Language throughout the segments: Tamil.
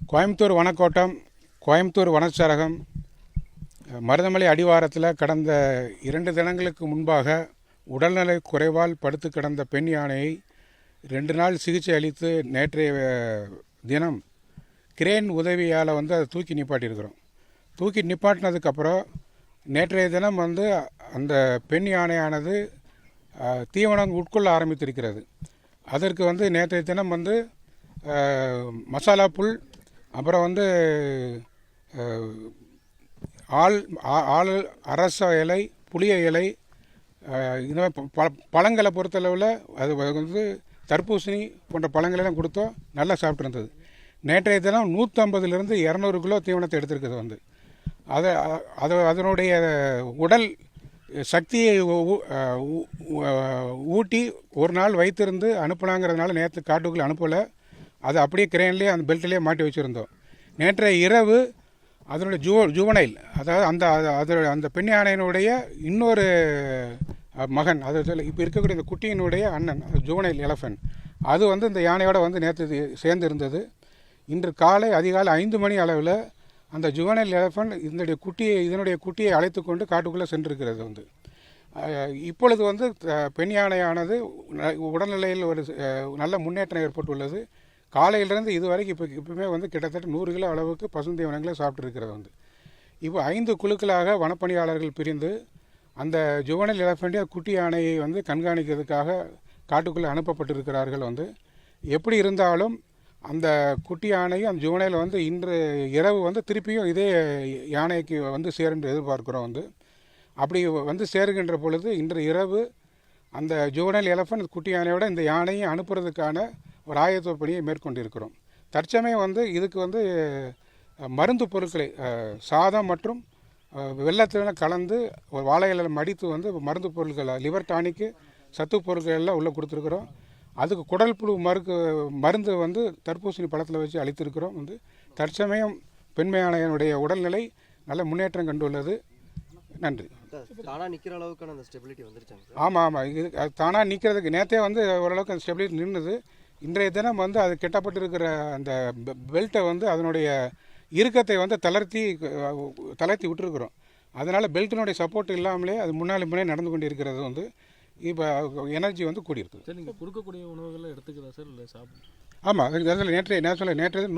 கோயம்புத்தூர் வனக்கோட்டம், கோயம்புத்தூர் வனச்சரகம், மருதமலை அடிவாரத்தில் கடந்த 2 தினங்களுக்கு முன்பாக உடல்நலை குறைவால் படுத்து கிடந்த பெண் யானையை 2 நாள் சிகிச்சை அளித்து நேற்றைய தினம் கிரேன் உதவியால் அதை தூக்கி நிப்பாட்டியிருக்கிறோம். தூக்கி நிப்பாட்டினதுக்கப்புறம் நேற்றைய தினம் அந்த பெண் யானையானது தீவனம் உட்கொள்ள ஆரம்பித்திருக்கிறது. அதற்கு நேற்றைய தினம் மசாலா புல், அப்புறம் ஆள் அரச இலை, புளிய இலை, இந்த மாதிரி பழங்களை பொறுத்தளவில் அது தர்பூசணி போன்ற பழங்களெல்லாம் கொடுத்தோம். நல்லா சாப்பிட்ருந்தது. நேற்றைய தினம் 150லேருந்து 200 கிலோ தீவனத்தை எடுத்திருக்குது. அதனுடைய உடல் சக்தியை ஊட்டி ஒரு நாள் வைத்திருந்து அனுப்புனாங்கிறதுனால நேற்று காட்டுக்குள்ளே அனுப்பலை. அது அப்படியே கிரேன்லேயே அந்த பெல்ட்லேயே மாட்டி வச்சுருந்தோம். நேற்றைய இரவு அதனுடைய ஜுவனைல், அதாவது அந்த பெண் யானையினுடைய இன்னொரு மகன், அது இப்போ இருக்கக்கூடிய இந்த குட்டியினுடைய அண்ணன், அது ஜுவனைல் எலஃபன், அது இந்த யானையோடு நேற்று சேர்ந்து இருந்தது. இன்று அதிகாலை 5 மணி அளவில் அந்த ஜுவனைல் எலஃபன் இதனுடைய குட்டியை அழைத்து கொண்டு காட்டுக்குள்ளே சென்றிருக்கிறது. இப்பொழுது பெண் யானையானது உடல்நிலையில் ஒரு நல்ல முன்னேற்றம் ஏற்பட்டுள்ளது. காலையிலிருந்து இதுவரைக்கும் இப்போவுமே கிட்டத்தட்ட 100 கிலோ அளவுக்கு பசுந்தீவனங்களை சாப்பிட்டுருக்கிறது. இப்போ 5 குழுக்களாக வனப்பணியாளர்கள் பிரிந்து அந்த ஜுவனைல் எலஃபண்டிய குட்டி யானையை கண்காணிக்கிறதுக்காக காட்டுக்குள்ளே அனுப்பப்பட்டிருக்கிறார்கள். எப்படி இருந்தாலும் அந்த குட்டி யானையும் அந்த ஜுவனையில் இன்று இரவு திருப்பியும் இதே யானைக்கு சேரும் என்று எதிர்பார்க்குறோம். அப்படி சேருகின்ற பொழுது இன்று இரவு அந்த ஜுவனைல் எலஃபண்ட் குட்டி யானையோட இந்த யானையை அனுப்புறதுக்கான ஒரு ஆயத்த பணியை மேற்கொண்டிருக்கிறோம். தற்சமயம் இதுக்கு மருந்து பொருட்களை சாதம் மற்றும் வெள்ளத்தில் கலந்து ஒரு வாழை இலையில் மடித்து மருந்து பொருட்களை, லிவர் டானிக்கு, சத்து பொருட்கள் எல்லாம் உள்ளே கொடுத்துருக்குறோம். அதுக்கு குடல் புழு மருந்து தர்பூசணி பழத்தில் வச்சு அளித்திருக்கிறோம். தற்சமயம் பெண் யானையினுடைய உடல்நிலை நல்ல முன்னேற்றம் கண்டுள்ளது. நன்றி. தானாக நிற்கிற அளவுக்கான அந்த ஸ்டெபிலிட்டி வந்துருச்சாங்க சார்? ஆமாம், இது தானாக நிற்கிறதுக்கு நேற்றே ஓரளவுக்கு அந்த ஸ்டெபிலிட்டி நின்றுது. இன்றைய தினம் அது கெட்டப்பட்டிருக்கிற அந்த பெல்ட்டை அதனுடைய இறுக்கத்தை தளர்த்தி விட்டுருக்குறோம். அதனால் பெல்ட்டினுடைய சப்போர்ட் இல்லாமலே அது முன்னாலே நடந்து கொண்டு இருக்கிறது. இப்போ எனர்ஜி கூடியிருக்குது. சார், நீங்கள் கொடுக்கக்கூடிய உணவுகளை எடுத்துக்கிறதா சார், இல்லை சாப்பிடும்? ஆமாம், அதில் நேற்று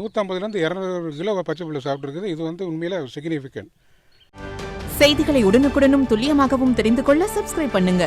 150லேருந்து 200 கிலோ பச்சை புல்லு சாப்பிட்ருக்குது. இது உண்மையில சிக்னிஃபிகண்ட். செய்திகளை உடனுக்குடனும் துல்லியமாகவும் தெரிந்து கொள்ள சப்ஸ்கிரைப் பண்ணுங்க.